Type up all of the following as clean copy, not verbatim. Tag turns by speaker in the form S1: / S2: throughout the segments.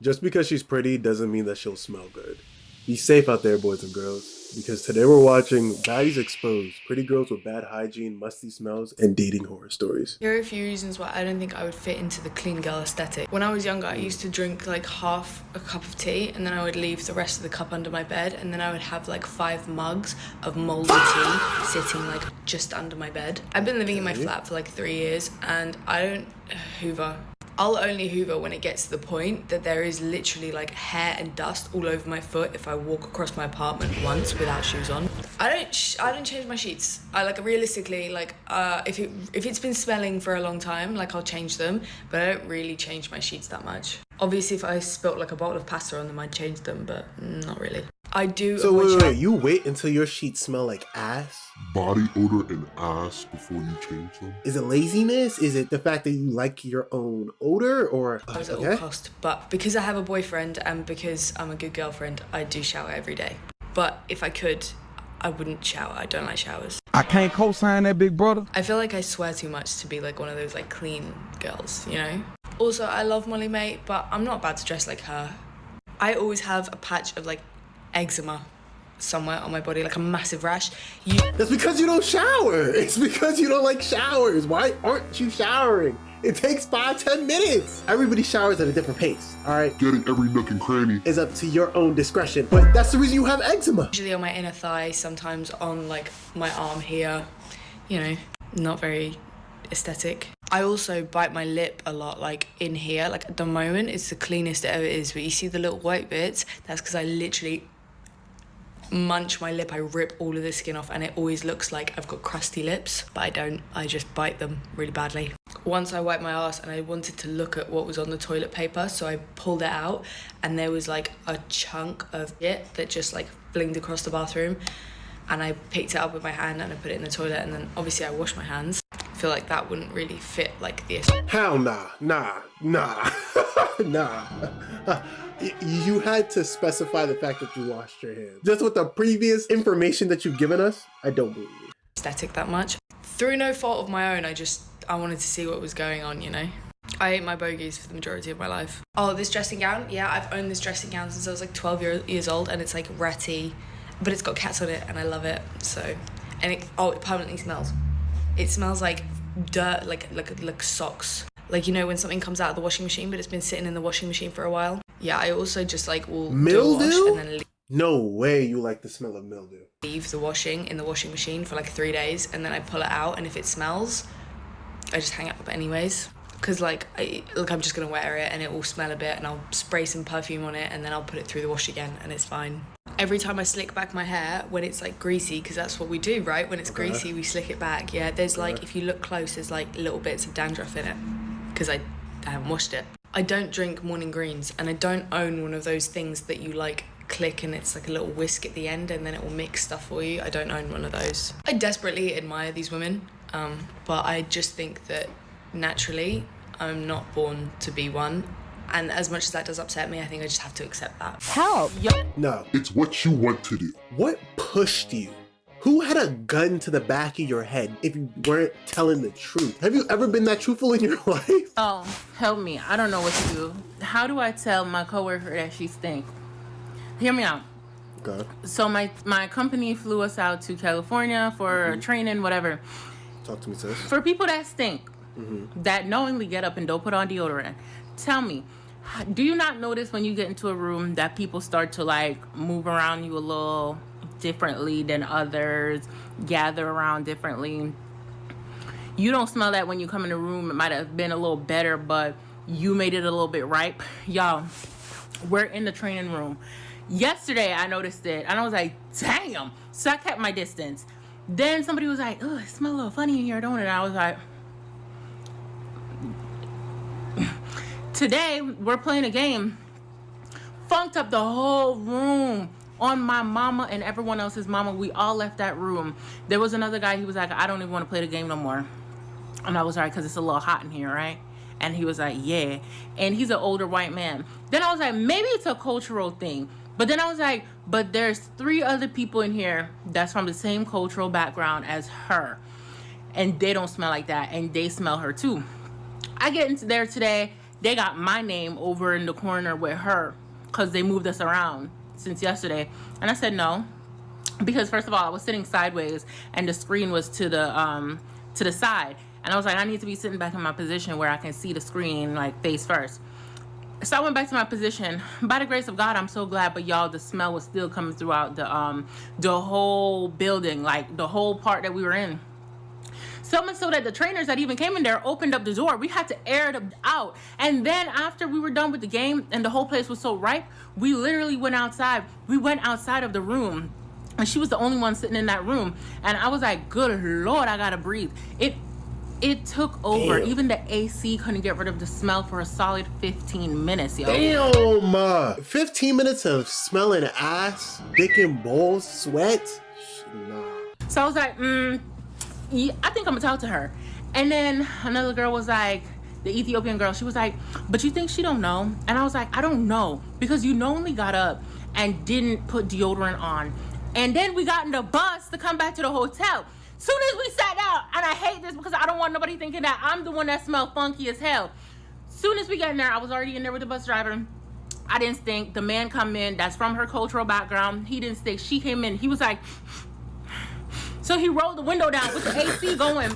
S1: Just because she's pretty doesn't mean that she'll smell good. Be safe out there, boys and girls, because today we're watching Baddies Exposed, pretty girls with bad hygiene, musty smells, and dating horror stories.
S2: Here are a few reasons why I don't think I would fit into the clean girl aesthetic. When I was younger, I used to drink like half a cup of tea, and then I would leave the rest of the cup under my bed, and then I would have like 5 mugs of moldy tea sitting like just under my bed. I've been living in my flat for like 3 years, and I don't hoover. I'll only hoover when it gets to the point that there is literally like hair and dust all over my foot if I walk across my apartment once without shoes on. I don't change my sheets. I like realistically like if it's been smelling for a long time, like I'll change them, but I don't really change my sheets that much. Obviously, if I spilt like a bottle of pasta on them, I'd change them, but not really. I do.
S1: So wait, you wait until your sheets smell like ass?
S3: Body odor and ass before you change them?
S1: Is it laziness? Is it the fact that you like your own odor? Or
S2: I was at all cost, but because I have a boyfriend and because I'm a good girlfriend, I do shower every day. But if I could, I wouldn't shower. I don't like showers.
S4: I can't co-sign that, big brother.
S2: I feel like I swear too much to be like one of those like clean girls, you know? Also, I love Molly Mate, but I'm not about to dress like her. I always have a patch of like eczema somewhere on my body, like a massive rash.
S1: That's because you don't shower. It's because you don't like showers. Why aren't you showering? It takes 5-10 minutes. Everybody showers at a different pace, all right?
S3: Getting every nook and cranny
S1: is up to your own discretion, but that's the reason you have eczema.
S2: Usually on my inner thigh, sometimes on like my arm here, you know, not very aesthetic. I also bite my lip a lot, like in here, like at the moment it's the cleanest it ever is, but you see the little white bits? That's because I literally munch my lip. I rip all of the skin off and it always looks like I've got crusty lips, but I don't. I just bite them really badly. Once I wiped my ass and I wanted to look at what was on the toilet paper, so I pulled it out and there was like a chunk of it that just like flinged across the bathroom, and I picked it up with my hand and I put it in the toilet, and then obviously I washed my hands. I feel like that wouldn't really fit like the...
S1: Hell nah. You had to specify the fact that you washed your hands. Just with the previous information that you've given us, I don't believe you.
S2: Aesthetic that much. Through no fault of my own, I wanted to see what was going on, you know? I ate my bogies for the majority of my life. Oh, this dressing gown? Yeah, I've owned this dressing gown since I was like 12 years old, and it's like ratty, but it's got cats on it and I love it, so. And it permanently smells. It smells like dirt, like socks. Like, you know, when something comes out of the washing machine, but it's been sitting in the washing machine for a while. Yeah, I also just like will
S1: mildew?
S2: Do a wash and then
S1: no way you like the smell of mildew.
S2: Leave the washing in the washing machine for like 3 days, and then I pull it out, and if it smells, I just hang it up anyways. Because like, I'm just gonna wear it and it will smell a bit, and I'll spray some perfume on it, and then I'll put it through the wash again, and it's fine. Every time I slick back my hair when it's like greasy, because that's what we do, right? When it's greasy, we slick it back. Yeah, there's like, if you look close, there's like little bits of dandruff in it, because I haven't washed it. I don't drink morning greens, and I don't own one of those things that you like click and it's like a little whisk at the end and then it will mix stuff for you. I don't own one of those. I desperately admire these women, but I just think that naturally I'm not born to be one. And as much as that does upset me, I think I just have to accept that.
S5: Help!
S1: No.
S3: It's what you want to do.
S1: What pushed you? Who had a gun to the back of your head if you weren't telling the truth? Have you ever been that truthful in your life?
S5: Oh, help me. I don't know what to do. How do I tell my coworker that she stink? Hear me out.
S1: Okay.
S5: So my company flew us out to California for training, whatever.
S1: Talk to me, sis.
S5: For people that stink, that knowingly get up and don't put on deodorant, tell me, do you not notice when you get into a room that people start to like move around you a little differently than others, gather around differently? You don't smell that when you come in the room. It might have been a little better, but you made it a little bit ripe. Y'all, we're in the training room. Yesterday, I noticed it, and I was like, damn. So I kept my distance. Then somebody was like, oh, it smells a little funny in here, don't it? And I was like, today, we're playing a game. Funked up the whole room on my mama and everyone else's mama. We all left that room. There was another guy, he was like, I don't even want to play the game no more. And I was like, because it's a little hot in here, right? And he was like, yeah. And he's an older white man. Then I was like, maybe it's a cultural thing. But then I was like, but there's 3 other people in here that's from the same cultural background as her. And they don't smell like that. And they smell her too. I get into there today. they got my name over in the corner with her because they moved us around since yesterday. And I said no, because first of all, I was sitting sideways and the screen was to the side, and I was like, I need to be sitting back in my position where I can see the screen like face first. So I went back to my position. By the grace of God, I'm so glad. But y'all, the smell was still coming throughout the whole building, like the whole part that we were in. So much so that the trainers that even came in there opened up the door. We had to air it out. And then after we were done with the game and the whole place was so ripe, we literally went outside. We went outside of the room. And she was the only one sitting in that room. And I was like, good Lord, I gotta breathe. It took over.
S1: Damn.
S5: Even the AC couldn't get rid of the smell for a solid 15 minutes, yo.
S1: Damn. 15 minutes of smelling ass, dick and balls, sweat. Nah.
S5: So I was like, yeah, I think I'm gonna talk to her. And then another girl was like, the Ethiopian girl, she was like, but you think she don't know? And I was like, I don't know, because you only got up and didn't put deodorant on. And then we got in the bus to come back to the hotel. Soon as we sat down, and I hate this because I don't want nobody thinking that I'm the one that smelled funky as hell. Soon as we got in there, I was already in there with the bus driver. I didn't stink. The man come in, that's from her cultural background. He didn't stink. She came in, he was like, so he rolled the window down with the AC going.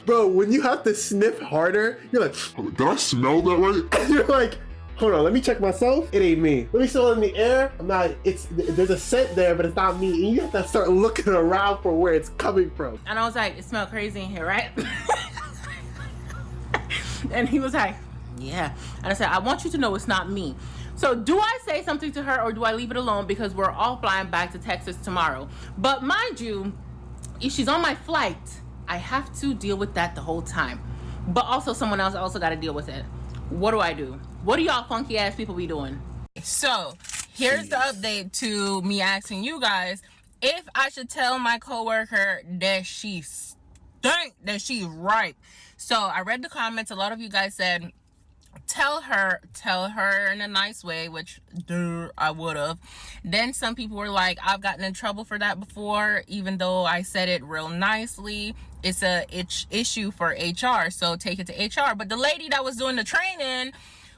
S1: Bro, when you have to sniff harder, you're like,
S3: Did I smell that right?
S1: you're like, hold on, let me check myself. It ain't me. Let me smell in the air. I'm not, there's a scent there, but it's not me. And you have to start looking around for where it's coming from.
S5: And I was like, it smells crazy in here, right? And he was like, yeah. And I said, I want you to know it's not me. So do I say something to her or do I leave it alone, because we're all flying back to Texas tomorrow? But mind you, if she's on my flight, I have to deal with that the whole time. But also someone else also got to deal with it. What do I do? What do y'all funky ass people be doing? So here's the update to me asking you guys if I should tell my coworker that she stink, that she's ripe. So I read the comments. A lot of you guys said, tell her in a nice way, which I would have. Then some people were like, I've gotten in trouble for that before, even though I said it real nicely. It's a issue for HR, so take it to HR. But the lady that was doing the training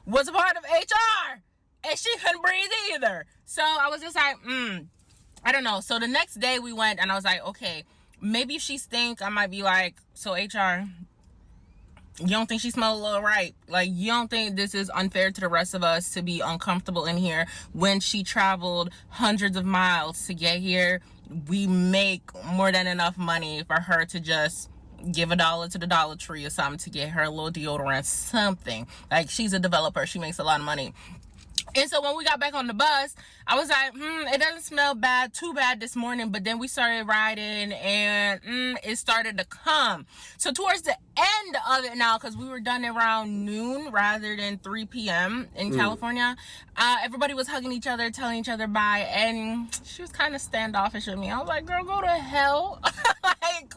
S5: was a part of HR, and she couldn't breathe either. So I was just like, I don't know. So the next day we went, and I was like, okay, maybe if she stink, I might be like, so HR, you don't think she smelled a little right? Like, you don't think this is unfair to the rest of us to be uncomfortable in here when she traveled hundreds of miles to get here? We make more than enough money for her to just give $1 to the Dollar Tree or something to get her a little deodorant, something. Like, she's a developer. She makes a lot of money. And so when we got back on the bus, I was like, it doesn't smell too bad this morning. But then we started riding and it started to come. So towards the end of it now, because we were done around noon rather than 3 p.m. in California, everybody was hugging each other, telling each other bye. And she was kind of standoffish with me. I was like, girl, go to hell. Like,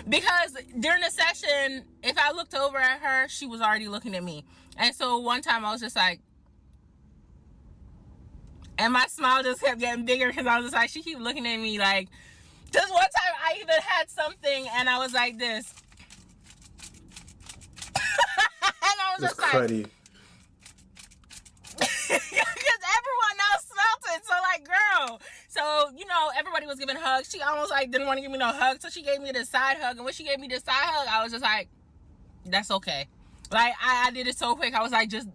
S5: because during the session, if I looked over at her, she was already looking at me. And so one time I was just like, and my smile just kept getting bigger because I was just like, she keep looking at me like, just one time I even had something and I was like this. And I was
S1: That's
S5: just like,
S1: cruddy.
S5: because everyone else smelled it. So like, girl. So, you know, everybody was giving hugs. She almost like didn't want to give me no hug. So she gave me this side hug. And when she gave me this side hug, I was just like, that's okay. Like, I did it so quick. I was like, just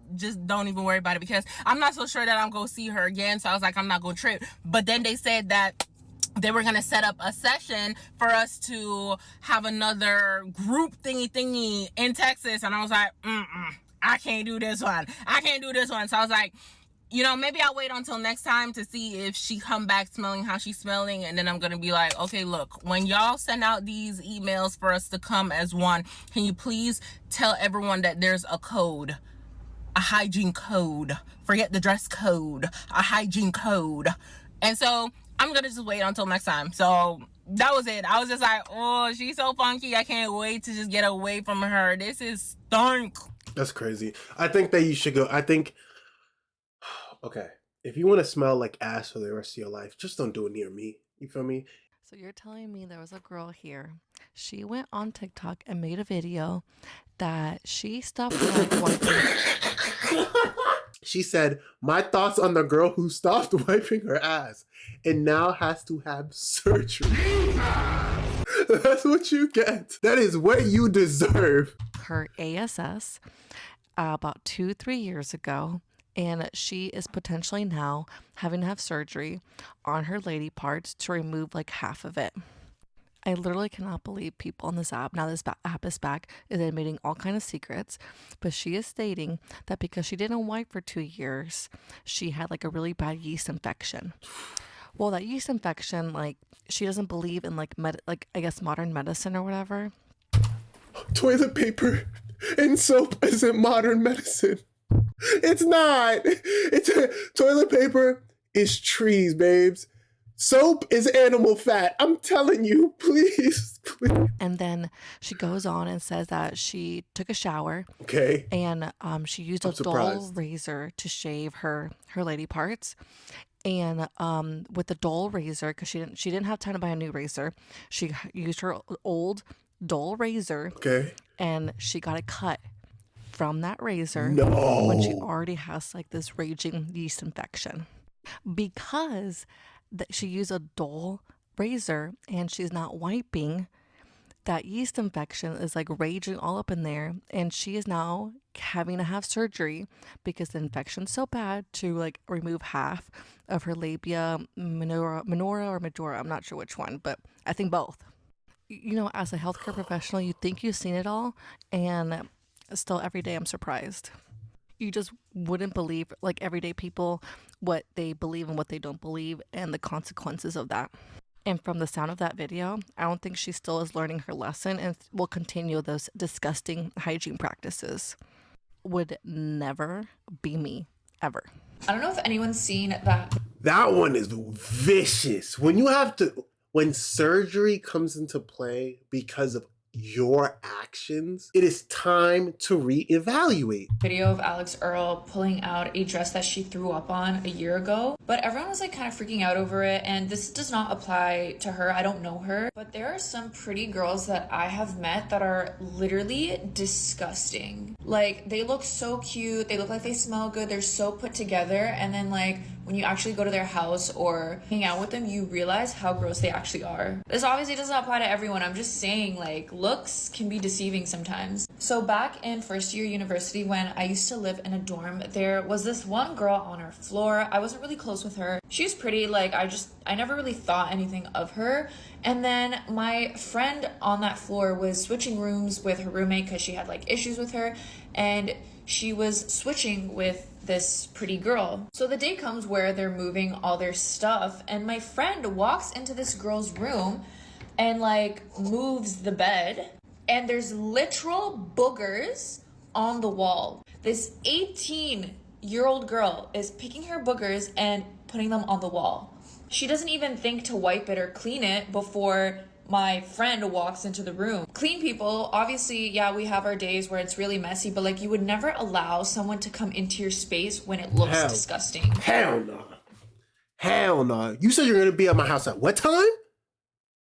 S5: don't even worry about it, because I'm not so sure that I'm going to see her again. So I was like, I'm not going to trip. But then they said that they were going to set up a session for us to have another group thingy in Texas. And I was like, I can't do this one. I can't do this one. So I was like, you know, maybe I'll wait until next time to see if she come back smelling how she's smelling. And then I'm going to be like, okay, look, when y'all send out these emails for us to come as one, can you please tell everyone that there's a code, a hygiene code, forget the dress code, a hygiene code. And so I'm going to just wait until next time. So that was it. I was just like, oh, she's so funky. I can't wait to just get away from her. This is stunk.
S1: That's crazy. I think that you should go. Okay, if you want to smell like ass for the rest of your life, just don't do it near me. You feel me?
S6: So you're telling me there was a girl here. She went on TikTok and made a video that she stopped wiping.
S1: She said, my thoughts on the girl who stopped wiping her ass and now has to have surgery. That's what you get. That is what you deserve.
S6: Her ASS about 2-3 years ago, and she is potentially now having to have surgery on her lady parts to remove like half of it. I literally cannot believe people on this app, now this app is back, is admitting all kind of secrets, but she is stating that because she didn't wipe for 2 years, she had like a really bad yeast infection. Well, that yeast infection, like, she doesn't believe in like I guess modern medicine or whatever.
S1: Toilet paper and soap isn't modern medicine. It's not. Toilet paper is trees, babes. Soap is animal fat. I'm telling you, please.
S6: And then she goes on and says that she took a shower.
S1: Okay.
S6: And she used a dull razor to shave her lady parts. And with the dull razor, because she didn't have time to buy a new razor, she used her old dull razor.
S1: Okay.
S6: And she got a cut from that razor
S1: No.
S6: when she already has like this raging yeast infection. Because she used a dull razor and she's not wiping, that yeast infection is like raging all up in there, and she is now having to have surgery because the infection's so bad to like remove half of her labia minora or majora. I'm not sure which one, but I think both. You know, as a healthcare professional, you think you've seen it all, and still every day I'm surprised. You just wouldn't believe, like, everyday people, what they believe and what they don't believe and the consequences of that. And from the sound of that video, I don't think she still is learning her lesson and will continue those disgusting hygiene practices. Would never be me, ever.
S2: I don't know if anyone's seen that.
S1: That one is vicious. When surgery comes into play because of your actions, it is time to reevaluate.
S2: Video of Alex Earl pulling out a dress that she threw up on a year ago, but everyone was like kind of freaking out over it, and this does not apply to her. I don't know her, but there are some pretty girls that I have met that are literally disgusting. Like, they look so cute, they look like they smell good, they're so put together, and then like when you actually go to their house or hang out with them, you realize how gross they actually are. This obviously doesn't apply to everyone. I'm just saying, like, looks can be deceiving sometimes. So back in first year university, when I used to live in a dorm, there was this one girl on our floor. I wasn't really close with her. She was pretty, like, I never really thought anything of her. And then my friend on that floor was switching rooms with her roommate because she had like issues with her, and she was switching with this pretty girl. So the day comes where they're moving all their stuff, and my friend walks into this girl's room and like moves the bed, and there's literal boogers on the wall. This 18-year-old girl is picking her boogers and putting them on the wall. She doesn't even think to wipe it or clean it before my friend walks into the room. Clean people, obviously, yeah, we have our days where it's really messy, but like, you would never allow someone to come into your space when it looks disgusting.
S1: Hell no. Hell no. You said you're gonna be at my house at what time?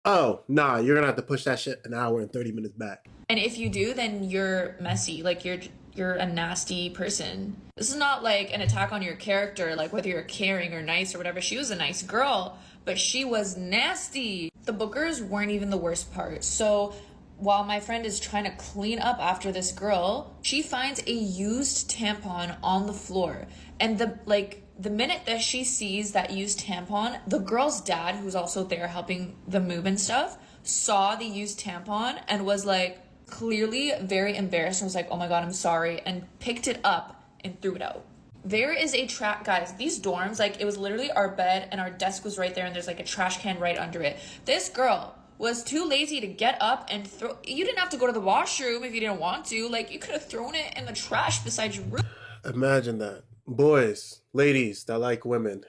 S1: Oh, nah, you're gonna have to push that shit an hour and 30 minutes back.
S2: And if you do, then you're messy. Like, you're a nasty person. This is not like an attack on your character, like whether you're caring or nice or whatever. She was a nice girl, but she was nasty. The boogers weren't even the worst part. So while my friend is trying to clean up after this girl, she finds a used tampon on the floor. And the minute that she sees that used tampon, the girl's dad, who's also there helping them move and stuff, saw the used tampon and was like clearly very embarrassed and was like, oh my God, I'm sorry, and picked it up and threw it out. There is a trash, guys, these dorms, like, it was literally our bed and our desk was right there, and there's like a trash can right under it. This girl was too lazy to get up and throw. You didn't have to go to the washroom if you didn't want to. Like, you could have thrown it in the trash beside your room.
S1: Imagine that. Boys, ladies that like women.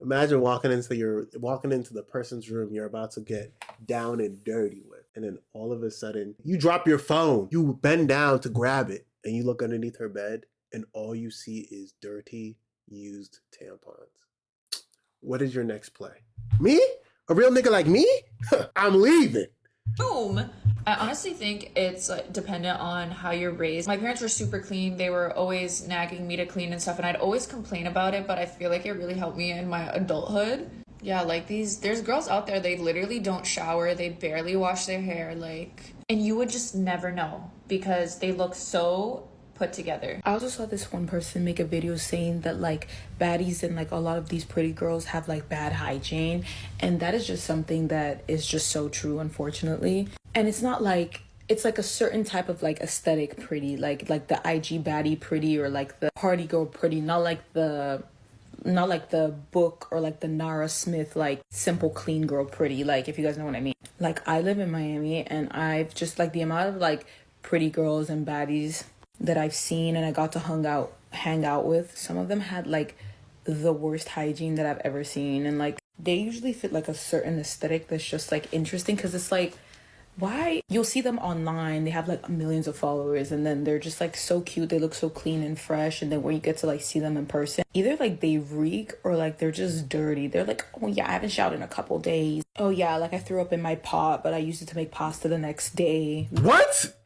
S1: Imagine walking into the person's room you're about to get down and dirty with, and then all of a sudden you drop your phone. You bend down to grab it, and you look underneath her bed, and all you see is dirty, used tampons. What is your next play? Me? A real nigga like me? I'm leaving.
S7: Boom. I honestly think it's like, dependent on how you're raised. My parents were super clean. They were always nagging me to clean and stuff, and I'd always complain about it, but I feel like it really helped me in my adulthood. Yeah, like there's girls out there, they literally don't shower, they barely wash their hair, like, and you would just never know because they look so put together.
S5: I also saw this one person make a video saying that like baddies and like a lot of these pretty girls have like bad hygiene, and that is just something that is just so true, unfortunately. And it's not like it's like a certain type of like aesthetic pretty, like the IG baddie pretty or like the party girl pretty, not like the book or like the Nara Smith like simple clean girl pretty, like if you guys know what I mean. Like I live in Miami, and I've just like the amount of like pretty girls and baddies that I've seen and I got to hang out with, some of them had like the worst hygiene that I've ever seen, and like they usually fit like a certain aesthetic that's just like interesting, because it's like, why you'll see them online, they have like millions of followers, and then they're just like so cute, they look so clean and fresh, and then when you get to like see them in person, either like they reek or like they're just dirty. They're like, oh yeah, I haven't showered in a couple days. Oh yeah, like I threw up in my pot, but I used it to make pasta the next day.
S1: What?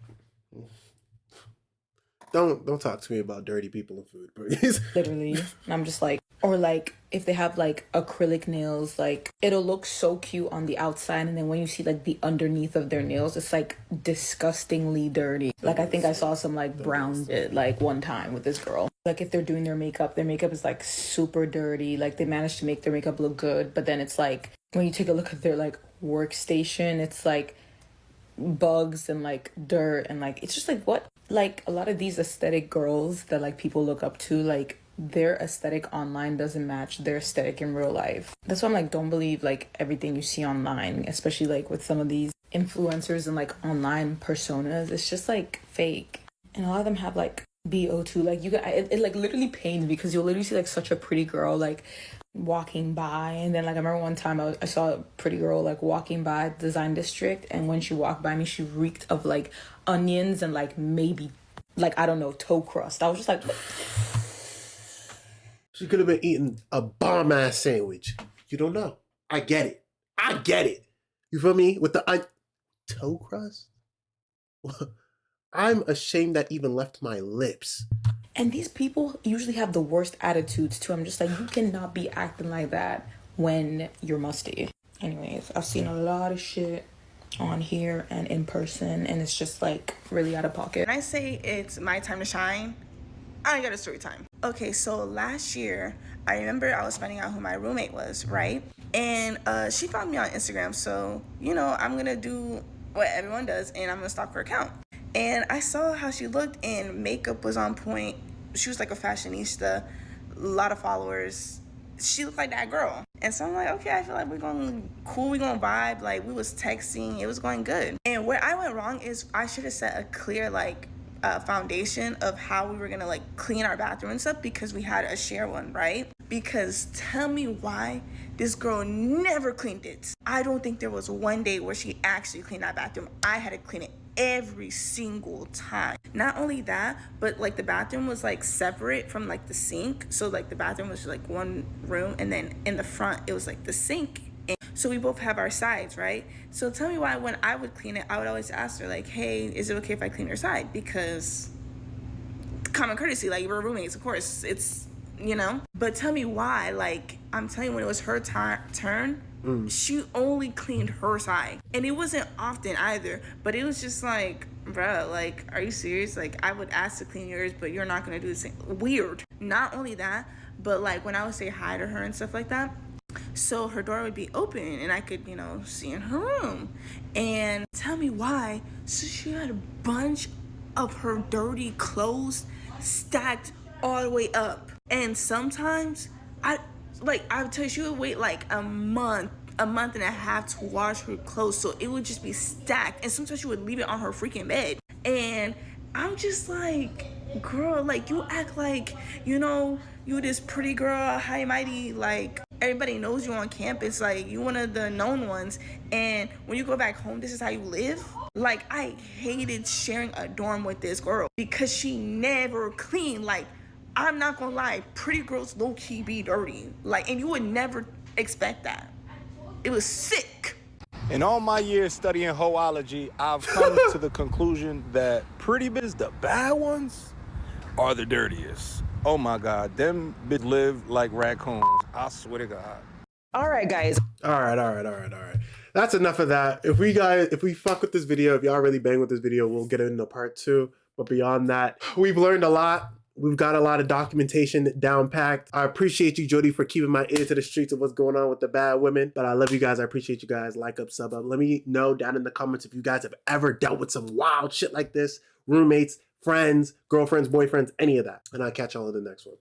S1: Don't talk to me about dirty people and food, please.
S5: Literally. And I'm just like, or like if they have like acrylic nails, like it'll look so cute on the outside, and then when you see like the underneath of their nails, it's like disgustingly dirty. Like I think I saw some like brown bit like one time with this girl. Like if they're doing their makeup is like super dirty. Like they managed to make their makeup look good, but then it's like when you take a look at their like workstation, it's like bugs and like dirt, and like it's just like, what? Like a lot of these aesthetic girls that like people look up to, like their aesthetic online doesn't match their aesthetic in real life. That's why I'm like, don't believe like everything you see online, especially like with some of these influencers and like online personas. It's just like fake, and a lot of them have like BO2. Like you got it like literally pains me, because you'll literally see like such a pretty girl like walking by, and then like I remember one time I saw a pretty girl like walking by Design District, and when she walked by me, she reeked of like onions and like maybe like, I don't know, toe crust. I was just like,
S1: She could have been eating a bomb ass sandwich. You don't know. I get it. You feel me? With the toe crust? I'm ashamed that even left my lips.
S5: and these people usually have the worst attitudes too. I'm just like, you cannot be acting like that when you're musty. Anyways, I've seen a lot of shit on here and in person, and it's just like really out of pocket.
S8: When I say it's my time to shine, I got a story time. Okay, so last year, I remember I was finding out who my roommate was, right? And she found me on Instagram, so, you know, I'm gonna do what everyone does, and I'm gonna stalk her account. And I saw how she looked, and makeup was on point. She was like a fashionista, a lot of followers. She looked like that girl. And so I'm like, okay, I feel like we're going cool, we're going vibe. Like, we was texting, it was going good. And where I went wrong is I should have set a clear, like, foundation of how we were gonna, like, clean our bathroom and stuff, because we had a share one, right? Because tell me why this girl never cleaned it. I don't think there was one day where she actually cleaned that bathroom. I had to clean it every single time. Not only that, but like the bathroom was like separate from like the sink, so like the bathroom was like one room, and then in the front it was like the sink, and so we both have our sides, right? So tell me why when I would clean it, I would always ask her like, hey, is it okay if I clean your side? Because common courtesy, like, we're roommates, of course, it's, you know. But tell me why, like, I'm telling you, when it was her turn, she only cleaned her side. And it wasn't often either, but it was just like, bruh, like, are you serious? Like, I would ask to clean yours, but you're not gonna do the same. Weird. Not only that, but like when I would say hi to her and stuff like that, so her door would be open and I could, you know, see in her room. And tell me why. So she had a bunch of her dirty clothes stacked all the way up. And sometimes I would tell you, she would wait like a month and a half to wash her clothes, so it would just be stacked. And sometimes she would leave it on her freaking bed. And I'm just like, girl, like, you act like, you know, you this pretty girl, high and mighty, like, everybody knows you on campus, like, you one of the known ones, and when you go back home, this is how you live? Like, I hated sharing a dorm with this girl because she never cleaned. Like, I'm not gonna lie, pretty girls low-key be dirty. Like, and you would never expect that. It was sick.
S9: In all my years studying hoology, I've come to the conclusion that pretty bitches, the bad ones, are the dirtiest. Oh my God, them bitches live like raccoons. I swear to God.
S10: All right, guys.
S1: All right. That's enough of that. If we fuck with this video, if y'all really bang with this video, we'll get into part 2. But beyond that, we've learned a lot. We've got a lot of documentation down packed. I appreciate you, Jody, for keeping my ear to the streets of what's going on with the bad women. But I love you guys. I appreciate you guys. Like up, sub up. Let me know down in the comments if you guys have ever dealt with some wild shit like this. Roommates, friends, girlfriends, boyfriends, any of that. And I'll catch y'all in the next one.